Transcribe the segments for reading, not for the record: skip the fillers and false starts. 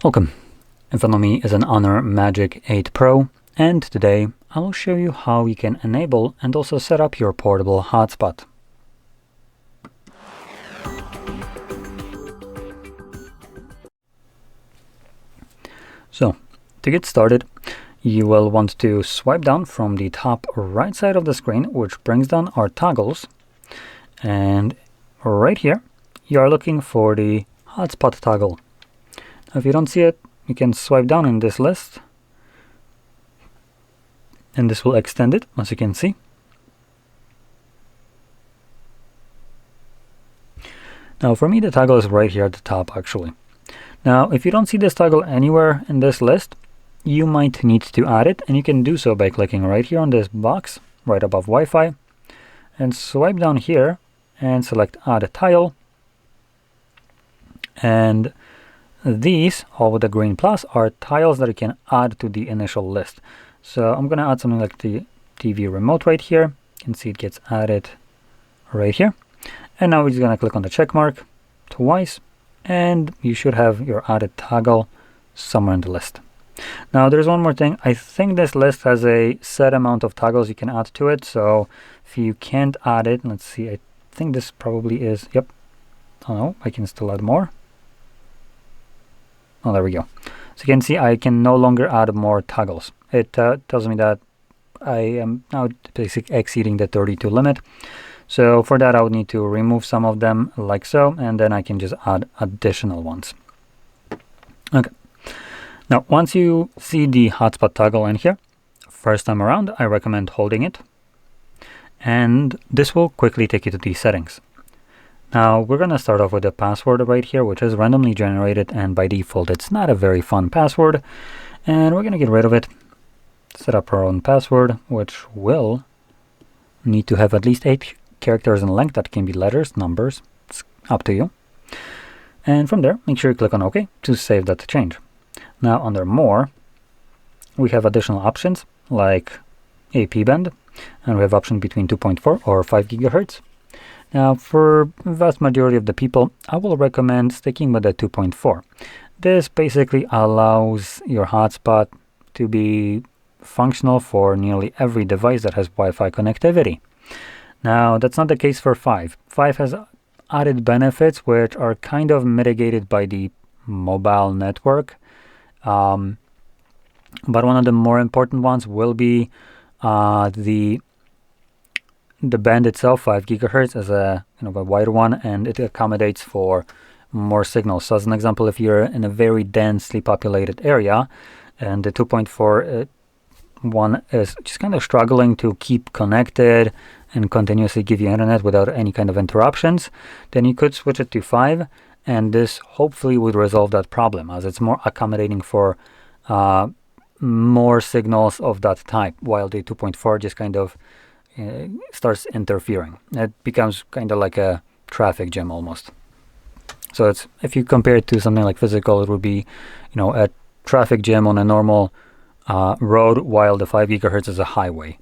Welcome. In front of me is an HONOR Magic8 Pro, and today I will show you how you can enable and also set up your portable hotspot. So, to get started, you will want to swipe down from the top right side of the screen, which brings down our toggles, and right here you are looking for the hotspot toggle. Now, if you don't see it, you can swipe down in this list and this will extend it, as you can see. Now for me, the toggle is right here at the top actually. Now if you don't see this toggle anywhere in this list, you might need to add it, and you can do so by clicking right here on this box right above Wi-Fi and swipe down here and select add a tile, and these, all with the green plus, are tiles that you can add to the initial list. So I'm going to add something like the TV remote right here. You can see it gets added right here. And now we're just going to click on the check mark twice, and you should have your added toggle somewhere in the list. Now there's one more thing. I think this list has a set amount of toggles you can add to it. So if you can't add it, let's see, I think this probably is, yep. Oh no, I can still add more. Oh, there we go. So you can see I can no longer add more toggles. It tells me that I am now basically exceeding the 32 limit. So for that, I would need to remove some of them like so, and then I can just add additional ones. Okay. Now, once you see the hotspot toggle in here, first time around, I recommend holding it. And this will quickly take you to the settings. Now we're going to start off with a password right here, which is randomly generated, and by default it's not a very fun password, and we're going to get rid of it, set up our own password, which will need to have at least 8 characters in length. That can be letters, numbers, it's up to you. And from there, make sure you click on OK to save that change. Now under more, we have additional options like AP band, and we have option between 2.4 or 5 gigahertz. Now, for the vast majority of the people, I will recommend sticking with the 2.4. This basically allows your hotspot to be functional for nearly every device that has Wi-Fi connectivity. Now, that's not the case for 5. 5 has added benefits which are kind of mitigated by the mobile network. But one of the more important ones will be the band itself. 5 gigahertz is a a wider one, and it accommodates for more signals. So as an example, if you're in a very densely populated area and the 2.4 one is just kind of struggling to keep connected and continuously give you internet without any kind of interruptions, then you could switch it to 5, and this hopefully would resolve that problem, as it's more accommodating for more signals of that type, while the 2.4 just kind of starts interfering. It becomes kind of like a traffic jam almost. So it's, if you compare it to something like physical, it would be a traffic jam on a normal road, while the 5 gigahertz is a highway.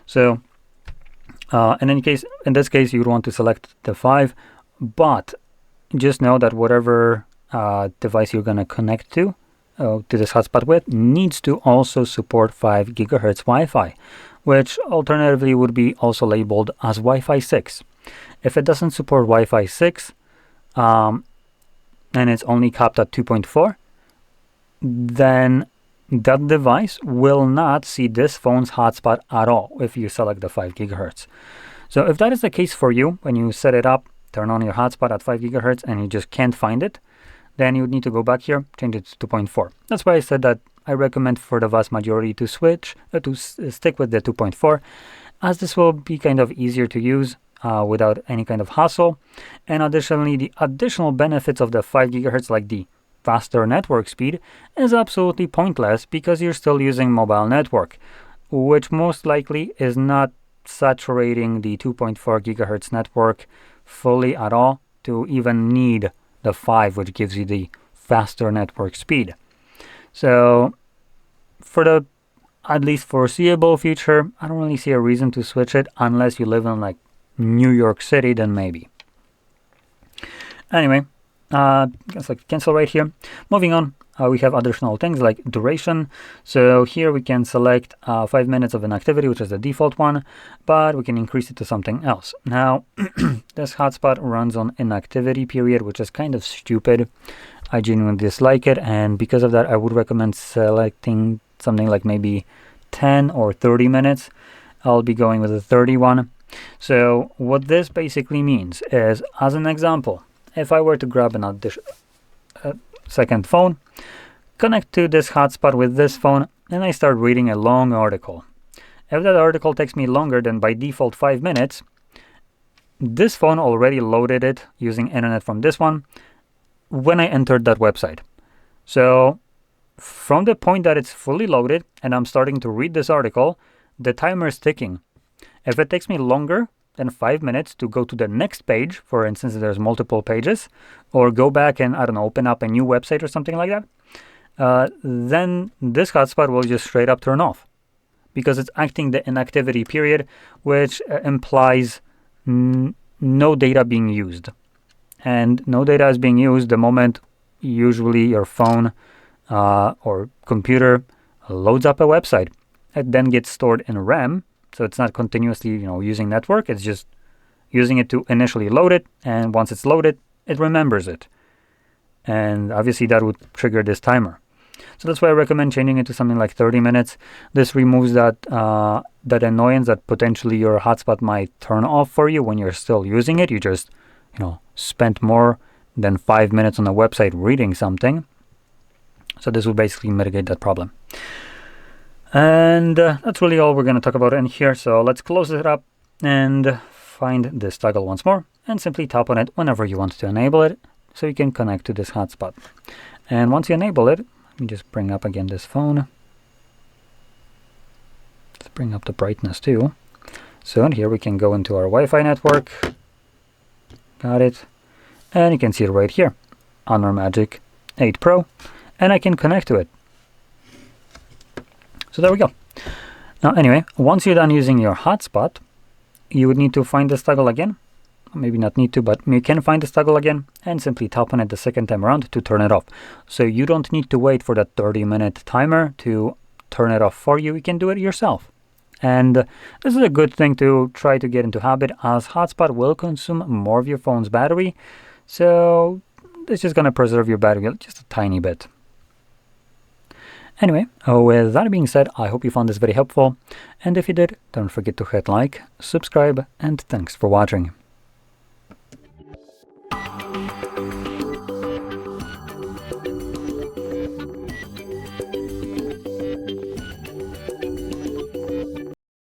So in this case you would want to select the 5, but just know that whatever device you're going to connect to this hotspot with needs to also support 5 gigahertz Wi-Fi, which alternatively would be also labeled as Wi-Fi 6. If it doesn't support Wi-Fi 6 and it's only capped at 2.4, then that device will not see this phone's hotspot at all if you select the 5 gigahertz. So if that is the case for you, when you set it up, turn on your hotspot at 5 gigahertz and you just can't find it, then you would need to go back here, change it to 2.4. That's why I said that I recommend for the vast majority to switch to stick with the 2.4, as this will be kind of easier to use without any kind of hassle. And additionally, the additional benefits of the 5 gigahertz, like the faster network speed, is absolutely pointless because you're still using mobile network, which most likely is not saturating the 2.4 gigahertz network fully at all to even need the 5, which gives you the faster network speed. So for the at least foreseeable future, I don't really see a reason to switch it unless you live in like New York City, then maybe. Anyway, Select cancel right here. Moving on, we have additional things like duration. So here we can select 5 minutes of inactivity, which is the default one, but we can increase it to something else. Now, this hotspot runs on inactivity period, which is kind of stupid. I genuinely dislike it, and because of that, I would recommend selecting something like maybe 10 or 30 minutes. I'll be going with a 31. So what this basically means is, as an example, if I were to grab an second phone, connect to this hotspot with this phone, and I start reading a long article. If that article takes me longer than by default 5 minutes, this phone already loaded it using internet from this one when I entered that website. So from the point that it's fully loaded and I'm starting to read this article, the timer is ticking. If it takes me longer than 5 minutes to go to the next page, for instance, if there's multiple pages, or go back and, I don't know, open up a new website or something like that, then this hotspot will just straight up turn off because it's acting the inactivity period, which implies no data being used. And no data is being used the moment usually your phone or computer loads up a website. It then gets stored in RAM, so it's not continuously using network. It's just using it to initially load it, and once it's loaded, it remembers it. And obviously that would trigger this timer. So that's why I recommend changing it to something like 30 minutes. This removes that that annoyance that potentially your hotspot might turn off for you when you're still using it. You just spent more than 5 minutes on a website reading something. So this will basically mitigate that problem. And that's really all we're going to talk about in here. So let's close it up and find this toggle once more and simply tap on it whenever you want to enable it so you can connect to this hotspot. And once you enable it, let me just bring up again this phone. Let's bring up the brightness too. So in here we can go into our Wi-Fi network. Got it. And you can see it right here, HONOR Magic8 Pro, and I can connect to it. So there we go. Now anyway, once you're done using your hotspot, you would need to find this toggle again. Maybe not need to, but you can find this toggle again and simply tap on it the second time around to turn it off. So you don't need to wait for that 30-minute timer to turn it off for you. You can do it yourself. And this is a good thing to try to get into habit, as hotspot will consume more of your phone's battery. So it's just going to preserve your battery just a tiny bit. Anyway, with that being said, I hope you found this very helpful. And if you did, don't forget to hit like, subscribe, and thanks for watching.